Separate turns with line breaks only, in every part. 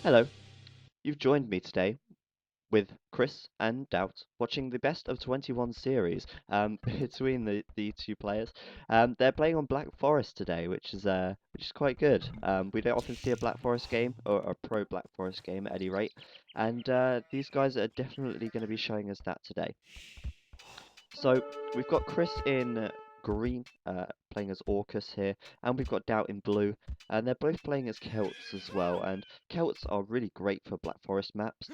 Hello, you've joined me today with Chris and DauT watching the best of 21 series between the two players. They're playing on Black Forest today, which is quite good. We don't often see a Black Forest game or a pro Black Forest game at any rate, and these guys are definitely going to be showing us that today. So we've got Chris in green, playing as Orcus here, and we've got DauT in blue, and they're both playing as Celts as well. And Celts are really great for Black Forest maps.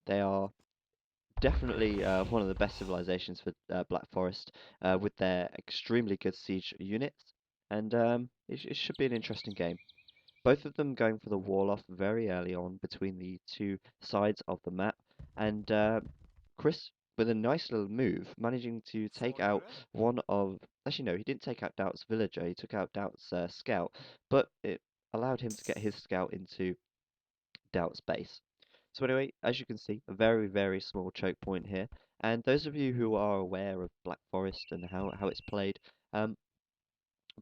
They are definitely one of the best civilizations for Black Forest, with their extremely good siege units, and it should be an interesting game. Both of them going for the wall off very early on between the two sides of the map, and Chris, with a nice little move, managing to take out one of. Actually, no, he didn't take out DauT's villager. He took out DauT's scout, but it allowed him to get his scout into DauT's base. So anyway, as you can see, a very, very small choke point here. And those of you who are aware of Black Forest and how it's played, um,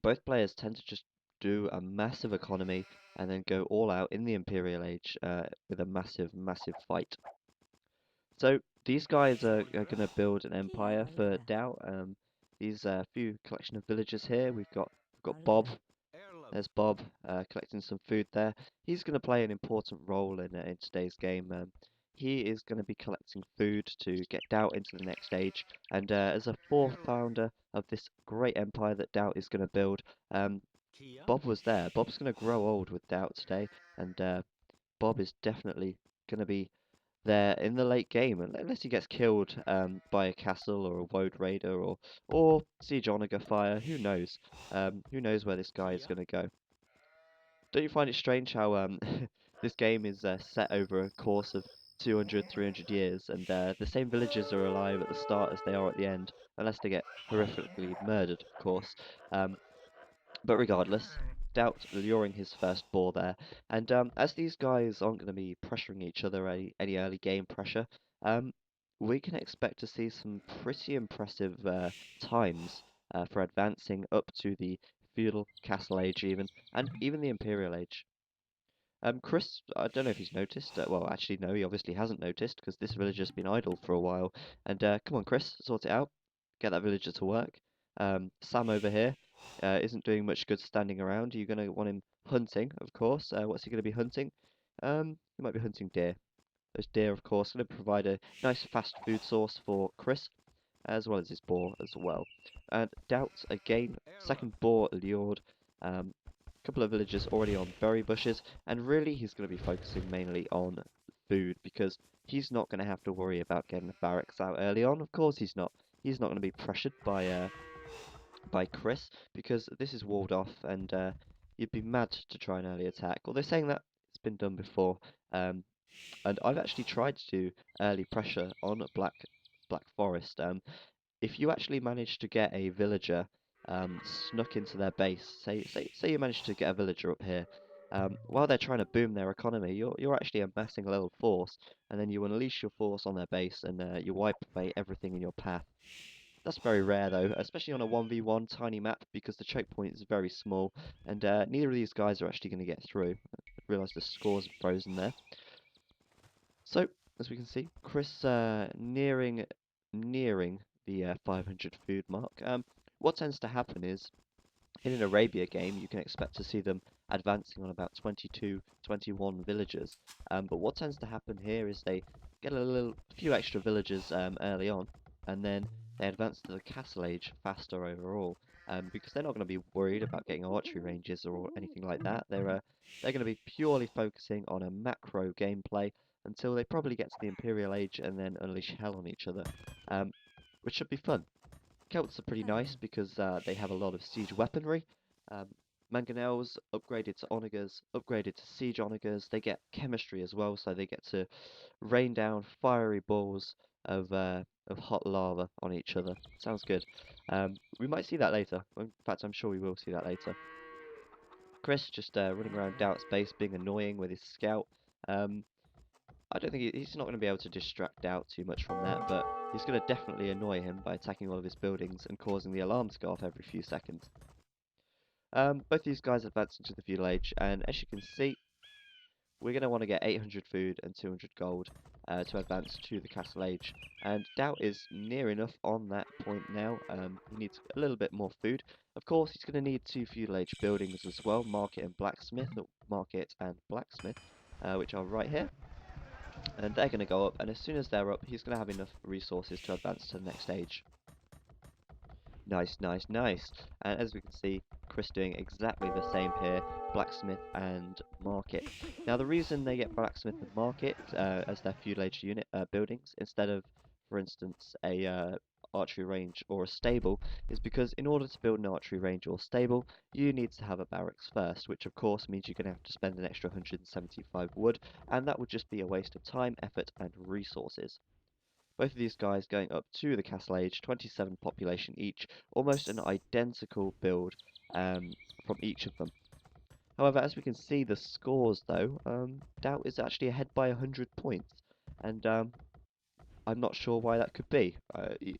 both players tend to just do a massive economy and then go all out in the Imperial Age with a massive, massive fight. So these guys are going to build an empire for DauT. These few collection of villages here. We've got Bob. There's Bob collecting some food there. He's going to play an important role in today's game. He is going to be collecting food to get DauT into the next stage. And as a fourth founder of this great empire that DauT is going to build, um, Bob was there. Bob's going to grow old with DauT today, and Bob is definitely going to be there in the late game, unless he gets killed by a castle or a woad raider or siege onager fire. Who knows? Who knows where this guy is going to go? Don't you find it strange how this game is set over a course of 200, 300 years, and the same villagers are alive at the start as they are at the end, unless they get horrifically murdered, of course. Um, but regardless, DauT luring his first boar there, and as these guys aren't going to be pressuring each other any early game pressure, um, we can expect to see some pretty impressive times for advancing up to the feudal castle age even, and even the imperial age. Chris, I don't know if he's noticed. Well, actually, no, he obviously hasn't noticed because this villager's been idle for a while. And come on, Chris, sort it out. Get that villager to work. Sam over here isn't doing much good standing around. You're going to want him hunting, of course. What's he going to be hunting? He might be hunting deer. Those deer, of course, going to provide a nice fast food source for Chris, as well as his boar as well. And DauT again, second boar lured. Couple of villagers already on berry bushes, and really he's going to be focusing mainly on food because he's not going to have to worry about getting the barracks out early on. Of course he's not. He's not going to be pressured by Chris because this is walled off, and you'd be mad to try an early attack. Although saying that, it's been done before, um, and I've actually tried to do early pressure on Black Forest. If you actually manage to get a villager snuck into their base, say you manage to get a villager up here, while they're trying to boom their economy, you're actually amassing a little force, and then you unleash your force on their base, and you wipe away everything in your path. That's very rare though, especially on a 1v1 tiny map because the choke point is very small, and neither of these guys are actually going to get through. I realise the scores are frozen there. So, as we can see, Chris nearing the 500 food mark. What tends to happen is, in an Arabia game, you can expect to see them advancing on about 22, 21 villagers. But what tends to happen here is they get a few extra villagers early on, and then they advance to the castle age faster overall. Because they're not going to be worried about getting archery ranges or anything like that. They're going to be purely focusing on a macro gameplay until they probably get to the Imperial Age and then unleash hell on each other, um, which should be fun. Celts are pretty nice because they have a lot of siege weaponry. Um, Mangonels upgraded to onagers, upgraded to siege onagers. They get chemistry as well, so they get to rain down fiery balls of hot lava on each other. Sounds good. We might see that later. In fact, I'm sure we will see that later. Chris just running around DauT space, being annoying with his scout. Um, I don't think he's not going to be able to distract DauT too much from that, but he's going to definitely annoy him by attacking all of his buildings and causing the alarm to go off every few seconds. Both these guys advance into the feudal age, and as you can see, we're going to want to get 800 food and 200 gold to advance to the Castle Age. And DauT is near enough on that point now. He needs a little bit more food. Of course, he's going to need 2 feudal age buildings as well, market and blacksmith, or market and blacksmith, which are right here. And they're going to go up, and as soon as they're up, he's going to have enough resources to advance to the next stage. Nice, nice, nice. And as we can see, Chris doing exactly the same here, blacksmith and market. Now the reason they get blacksmith and market as their feudal age unit buildings instead of, for instance, a archery range or a stable is because in order to build an archery range or stable, you need to have a barracks first, which of course means you're going to have to spend an extra 175 wood, and that would just be a waste of time, effort, and resources. Both of these guys going up to the Castle Age, 27 population each, almost an identical build from each of them. However, as we can see the scores though, DauT is actually ahead by 100 points, and I'm not sure why that could be. They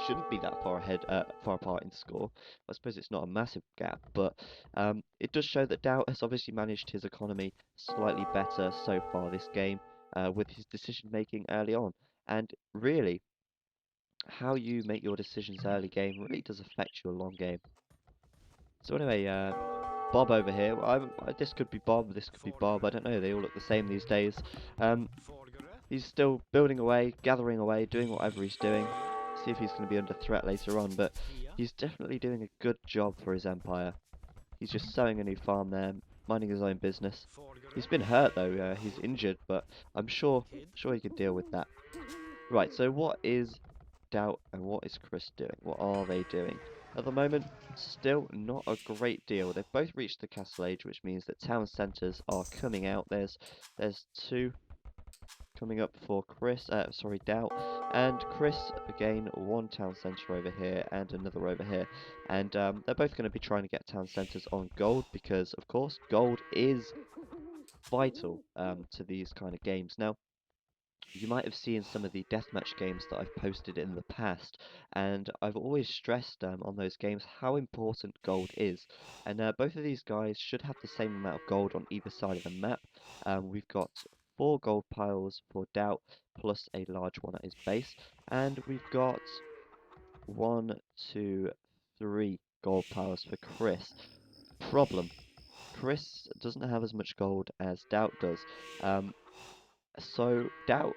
shouldn't be that far ahead, far apart in score. I suppose it's not a massive gap, but it does show that DauT has obviously managed his economy slightly better so far this game with his decision making early on. And really, how you make your decisions early game really does affect your long game. So anyway, Bob over here. This could be Bob. This could be Bob. I don't know. They all look the same these days. He's still building away, gathering away, doing whatever he's doing. See if he's going to be under threat later on. But he's definitely doing a good job for his empire. He's just sowing a new farm there, minding his own business. He's been hurt though. He's injured, but I'm sure he can deal with that. Right. So what is DauT and what is Chris doing? What are they doing? At the moment, still not a great deal. They've both reached the Castle Age, which means that town centres are coming out. There's 2 coming up for DauT, and Chris again 1 town centre over here and another over here, and they're both going to be trying to get town centres on gold because, of course, gold is vital to these kind of games. Now, you might have seen some of the deathmatch games that I've posted in the past, and I've always stressed on those games how important gold is. And both of these guys should have the same amount of gold on either side of the map. We've got 4 gold piles for DauT, plus a large one at his base, and we've got 1, 2, 3 gold piles for Chris. Problem: Chris doesn't have as much gold as DauT does. So DauT,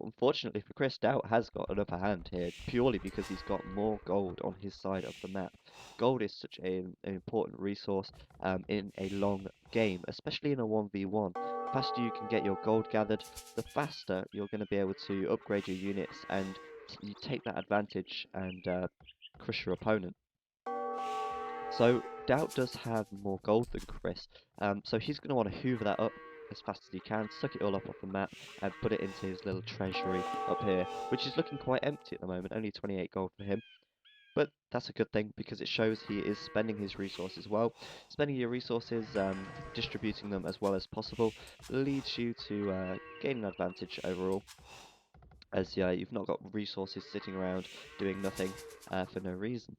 unfortunately for Chris, DauT has got an upper hand here, purely because he's got more gold on his side of the map. Gold is such an important resource in a long game, especially in a 1v1. The faster you can get your gold gathered, the faster you're going to be able to upgrade your units, and you take that advantage and crush your opponent. So DauT does have more gold than Chris, so he's going to want to hoover that up as fast as he can, suck it all up off the map, and put it into his little treasury up here, which is looking quite empty at the moment, only 28 gold for him. But that's a good thing, because it shows he is spending his resources well. Spending your resources, distributing them as well as possible, leads you to gain an advantage overall, as you've not got resources sitting around doing nothing for no reason.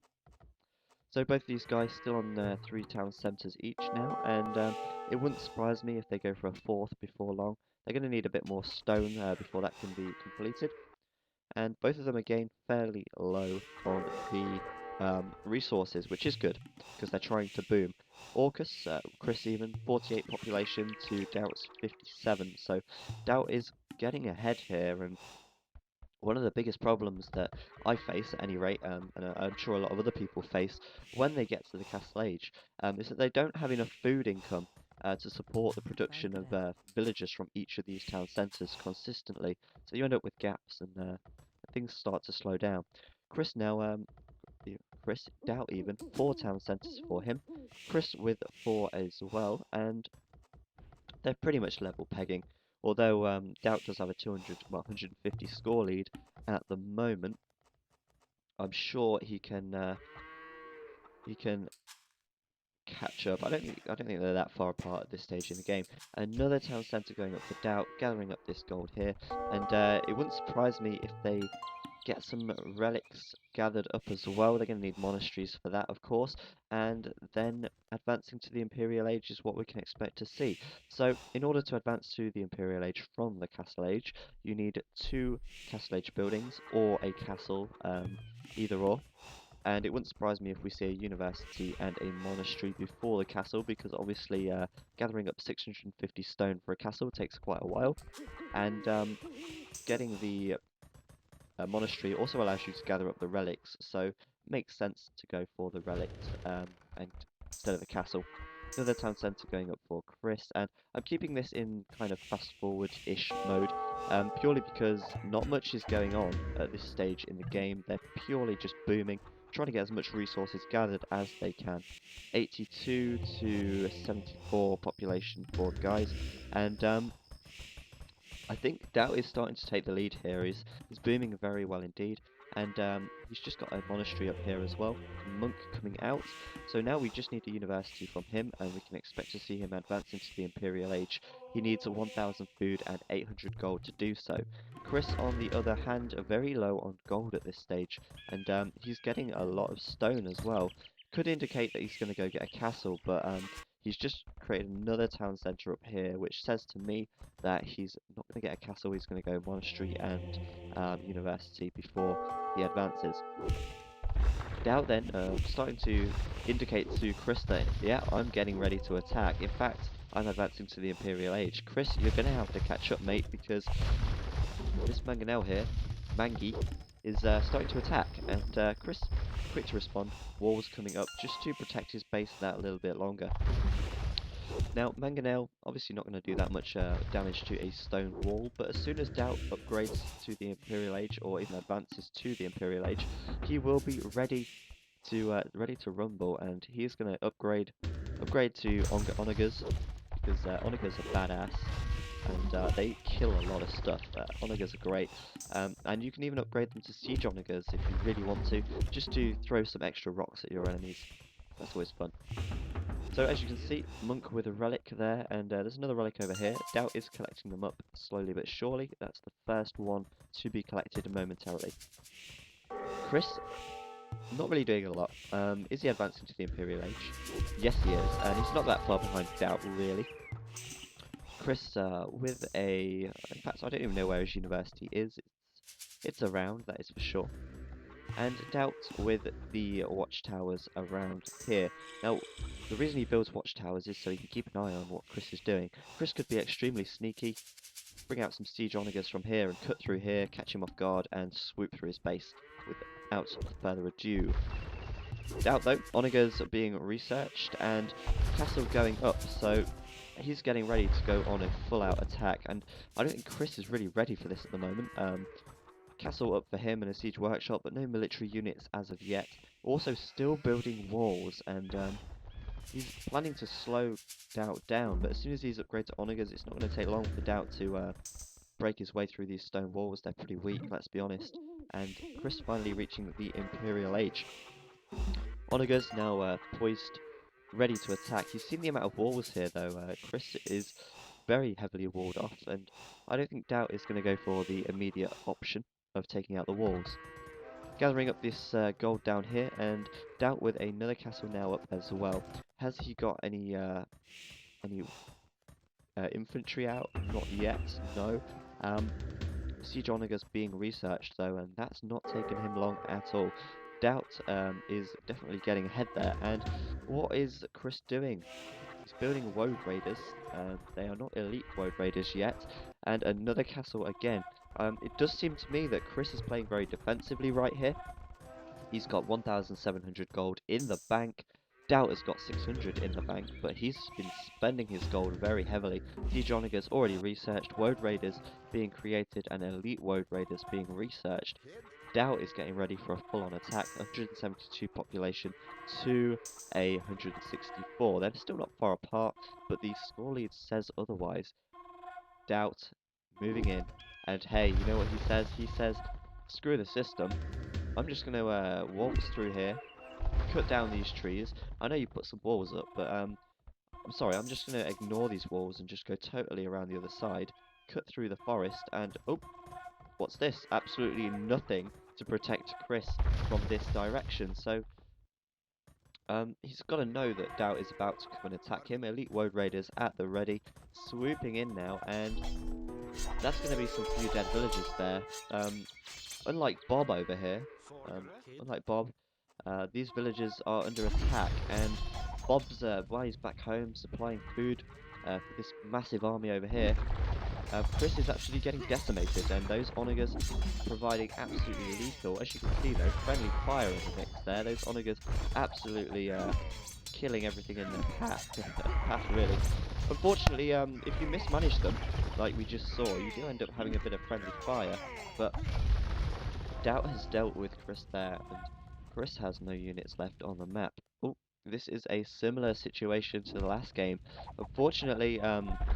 So both these guys still on 3 town centres each now, and it wouldn't surprise me if they go for a 4th before long. They're going to need a bit more stone before that can be completed. And both of them again fairly low on the resources, which is good, because they're trying to boom. Orcus, Chris even, 48 population to DauT's 57, so DauT is getting ahead here, and one of the biggest problems that I face at any rate, and I'm sure a lot of other people face when they get to the Castle Age, is that they don't have enough food income to support the production of villagers from each of these town centres consistently. So you end up with gaps, and things start to slow down. Chris now, Chris, DauT even, 4 town centres for him. Chris with 4 as well, and they're pretty much level pegging. Although DauT does have a 150 score lead at the moment, I'm sure he can catch up. I don't think they're that far apart at this stage in the game. Another town centre going up for DauT, gathering up this gold here, and it wouldn't surprise me if they get some relics gathered up as well. They're going to need monasteries for that, of course, and then advancing to the Imperial Age is what we can expect to see. So, in order to advance to the Imperial Age from the Castle Age, you need 2 Castle Age buildings or a castle, either or. And it wouldn't surprise me if we see a university and a monastery before the castle, because obviously gathering up 650 stone for a castle takes quite a while, and getting the monastery also allows you to gather up the relics, so it makes sense to go for the relics and instead of a castle. Another town centre going up for Chris, and I'm keeping this in kind of fast forward-ish mode, purely because not much is going on at this stage in the game. They're purely just booming, trying to get as much resources gathered as they can. 82 to 74 population for the guys, and I think DauT is starting to take the lead here. He's booming very well indeed, and he's just got a monastery up here as well. A monk coming out, so now we just need a university from him, and we can expect to see him advance into the Imperial Age. He needs 1,000 food and 800 gold to do so. Chris, on the other hand, are very low on gold at this stage, and he's getting a lot of stone as well. Could indicate that he's going to go get a castle, but he's just created another town centre up here, which says to me that he's not going to get a castle, he's going to go monastery and university before he advances. DauT then starting to indicate to Chris that, yeah, I'm getting ready to attack. In fact, I'm advancing to the Imperial Age. Chris, you're going to have to catch up, mate, because this Mangonel here, Mangi, is starting to attack, and Chris, quick to respond, walls coming up just to protect his base that a little bit longer. Now, Mangonel, obviously not going to do that much damage to a stone wall, but as soon as DauT upgrades to the Imperial Age, or even advances to the Imperial Age, he will be ready to rumble, and he is going to upgrade to Onagers, because Onagers are badass, and they kill a lot of stuff. Onagers are great, and you can even upgrade them to Siege Onagers if you really want to, just to throw some extra rocks at your enemies. That's always fun. So as you can see, Monk with a relic there, and there's another relic over here. DauT is collecting them up slowly but surely. That's the first one to be collected momentarily. Chris, not really doing a lot. Is he advancing to the Imperial Age? Yes, he is, and he's not that far behind DauT, really. Chris with a... In fact, I don't even know where his university is. It's around, that is for sure. And DauT with the watchtowers around here. Now, the reason he builds watchtowers is so he can keep an eye on what Chris is doing. Chris could be extremely sneaky, bring out some siege onagers from here and cut through here, catch him off guard, and swoop through his base without further ado. DauT though, onagers are being researched and castle going up, so he's getting ready to go on a full-out attack, and I don't think Chris is really ready for this at the moment. Castle up for him and a siege workshop, but no military units as of yet. Also still building walls, and he's planning to slow DauT down, but as soon as he's upgraded to onagers, it's not going to take long for DauT to break his way through these stone walls. They're pretty weak, let's be honest. And Chris finally reaching the Imperial Age. Onagers now poised, ready to attack. You've seen the amount of walls here, though. Chris is very heavily walled off, and I don't think DauT is going to go for the immediate option of taking out the walls. Gathering up this gold down here, and DauT with another castle now up as well. Has he got any infantry out? Not yet, no. Siege onagers being researched though, and that's not taken him long at all. DauT is definitely getting ahead there, and what is Chris doing? He's building Woad Raiders. They are not elite Woad Raiders yet, and another castle again. It does seem to me that Chris is playing very defensively right here. He's got 1,700 gold in the bank. DauT has got 600 in the bank, but he's been spending his gold very heavily. Siege onagers already researched, Woad Raiders being created, and elite Woad Raiders being researched. DauT is getting ready for a full-on attack. 172 population to 164. They're still not far apart, but the score lead says otherwise. DauT moving in, and hey, you know what he says? He says, screw the system. I'm just going to waltz through here, cut down these trees. I know you put some walls up, but I'm sorry, I'm just going to ignore these walls and just go totally around the other side, cut through the forest, and oh, what's this? Absolutely nothing to protect Chris from this direction. So he's got to know that DauT is about to come and attack him. Elite Woad Raiders at the ready, swooping in now, and that's going to be some few dead villagers there. Unlike Bob over here, unlike Bob, these villagers are under attack, and Bob's, while he's back home supplying food for this massive army over here, Chris is actually getting decimated, and those onagers providing absolutely lethal. As you can see though, friendly fire in the mix there. Those onagers absolutely killing everything in their path really. Unfortunately, if you mismanage them, like we just saw, you do end up having a bit of friendly fire, but DauT has dealt with Chris there, and Chris has no units left on the map. Oh, this is a similar situation to the last game. Unfortunately,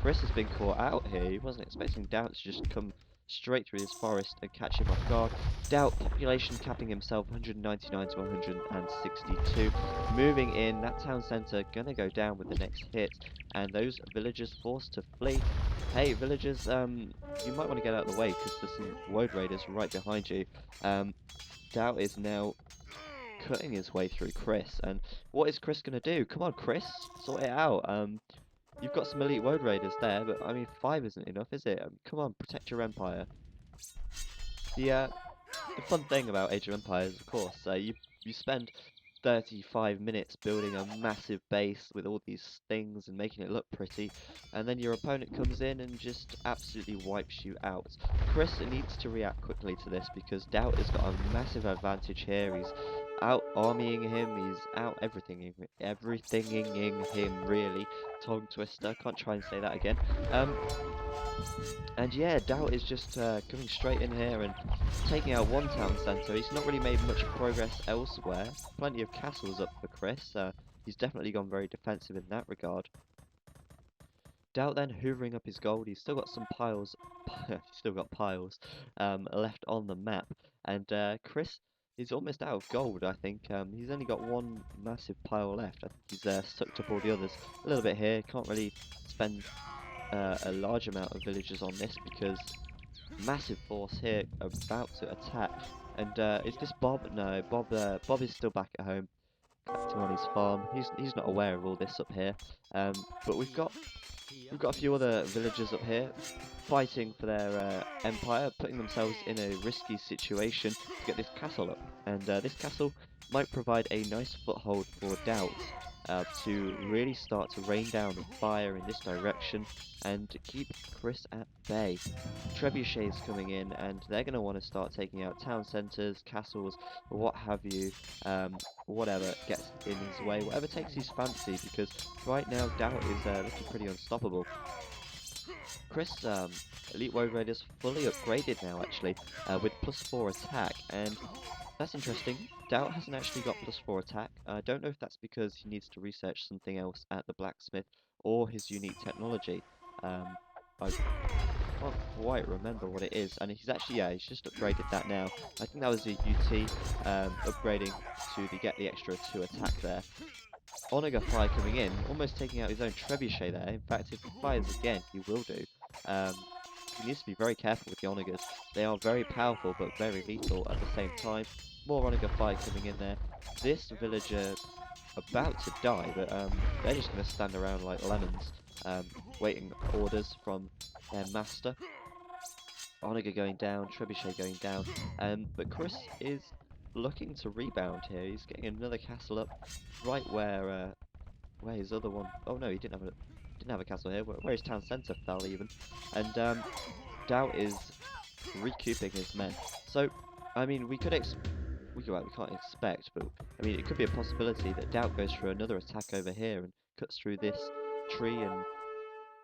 Chris has been caught out here. He wasn't expecting DauT to just come straight through this forest and catch him off guard. DauT population capping himself 199 to 162. Moving in, that town centre gonna go down with the next hit, and those villagers forced to flee. Hey, villagers, you might want to get out of the way because there's some Woad Raiders right behind you. DauT is now cutting his way through Chris, and what is Chris gonna do? Come on, Chris, sort it out. You've got some elite Woad Raiders there, but I mean, 5 isn't enough, is it? Come on, protect your empire. The fun thing about Age of Empires, of course, you spend 35 minutes building a massive base with all these things and making it look pretty, and then your opponent comes in and just absolutely wipes you out. Chris needs to react quickly to this because DauT has got a massive advantage here. He's out armying him, he's out everythinging him really. Tongue twister, can't try and say that again. And yeah, DauT is just coming straight in here and taking out one town centre. He's not really made much progress elsewhere. Plenty of castles up for Chris. He's definitely gone very defensive in that regard. DauT then hoovering up his gold. He's still got some piles, left on the map. And Chris is almost out of gold, I think. He's only got one massive pile left. I think he's sucked up all the others a little bit here. Can't really spend a large amount of villagers on this because massive force here about to attack. And is this Bob? No, Bob is still back at home, collecting on his farm. He's not aware of all this up here. But we've got a few other villagers up here fighting for their empire, putting themselves in a risky situation to get this castle up. And this castle might provide a nice foothold for DauT to really start to rain down the fire in this direction and to keep Chris at bay. Trebuchets coming in, and they're going to want to start taking out town centres, castles, what have you, whatever gets in his way, whatever takes his fancy, because right now DauT is looking pretty unstoppable. Chris, Elite Woad Raiders fully upgraded now actually, with +4 attack, and that's interesting. DauT hasn't actually got +4 attack. I don't know if that's because he needs to research something else at the blacksmith or his unique technology. I can't quite remember what it is, and he's actually, yeah, he's just upgraded that now. I think that was a UT upgrading to get the extra 2 attack there. Onager fire coming in, almost taking out his own trebuchet there. In fact, if he fires again, he will do. He needs to be very careful with the onagers. They are very powerful but very lethal at the same time. More onager fire coming in there. This villager about to die, but they're just going to stand around like lemons, waiting orders from their master. Onager going down, trebuchet going down, but Chris is looking to rebound here. He's getting another castle up right where his other one. Oh no, he didn't have a castle here. Where his town centre fell even, and DauT is recouping his men. So, I mean, we can't expect, but I mean, it could be a possibility that DauT goes for another attack over here and cuts through this tree and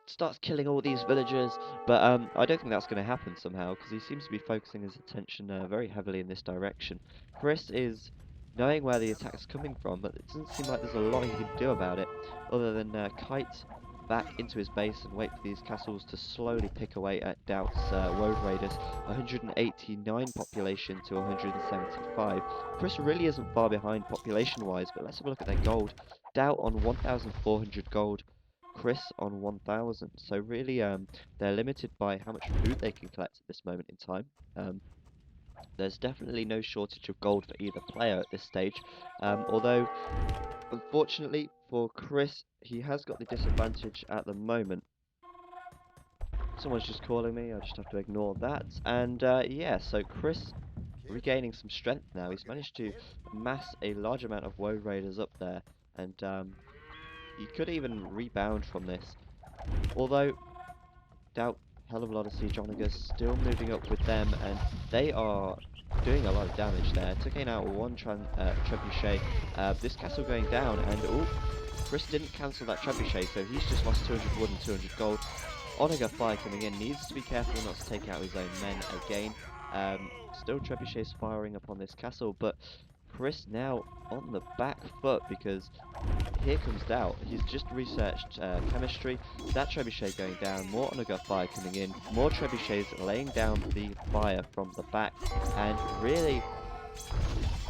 starts killing all these villagers. But I don't think that's going to happen somehow, because he seems to be focusing his attention very heavily in this direction. Chris is knowing where the attack's coming from, but it doesn't seem like there's a lot he can do about it, other than kite back into his base and wait for these castles to slowly pick away at DauT's Woad Raiders. 189 population to 175. Chris really isn't far behind population-wise, but let's have a look at their gold. DauT on 1,400 gold. Chris on 1,000. So really, they're limited by how much food they can collect at this moment in time. There's definitely no shortage of gold for either player at this stage, although unfortunately for Chris, he has got the disadvantage at the moment. Someone's just calling me, I'll just have to ignore that. And yeah, so Chris regaining some strength now. He's managed to amass a large amount of Woe Raiders up there, and he could even rebound from this. Although, DauT, hell of a lot of Siege Onagers still moving up with them, and they are doing a lot of damage there. Taking out one trebuchet. This castle going down, and oh, Chris didn't cancel that trebuchet, so he's just lost 200 wood and 200 gold. Onager Fire coming in, needs to be careful not to take out his own men again. Still trebuchets firing upon this castle, but Chris now on the back foot because here comes DauT. He's just researched chemistry. That trebuchet going down, more Onager Fire coming in, more trebuchets laying down the fire from the back, and really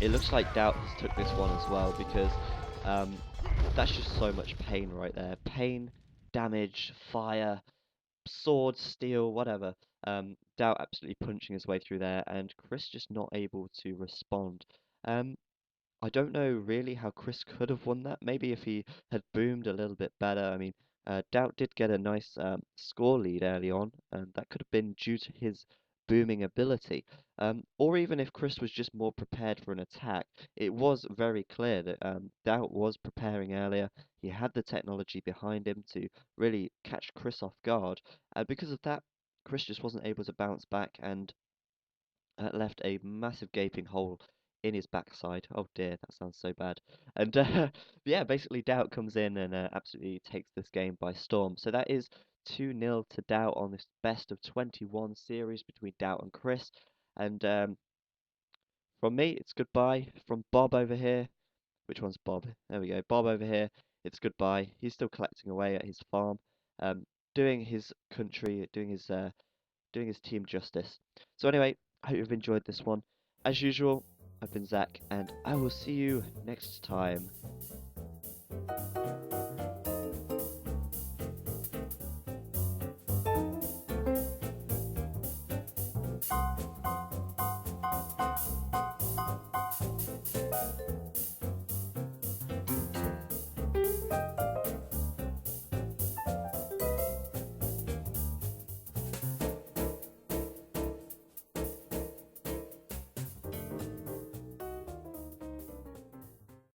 it looks like DauT has took this one as well because um, that's just so much pain right there. Pain, damage, fire, sword, steel, whatever. DauT absolutely punching his way through there, and Chris just not able to respond. Um, I don't know really how Chris could have won that. Maybe if he had boomed a little bit better. I mean, DauT did get a nice score lead early on, and that could have been due to his booming ability. Or even if Chris was just more prepared for an attack. It was very clear that DauT was preparing earlier. He had the technology behind him to really catch Chris off guard. Because of that, Chris just wasn't able to bounce back and left a massive gaping hole in his backside. Oh dear, that sounds so bad. And yeah, basically DauT comes in and absolutely takes this game by storm. So that is 2-0 to DauT on this best of 21 series between DauT and Chris. And from me, it's goodbye. From Bob over here, which one's Bob? There we go. Bob over here, it's goodbye. He's still collecting away at his farm, um, doing his country, doing his team justice. So anyway, I hope you've enjoyed this one. As usual, I've been Zach, and I will see you next time.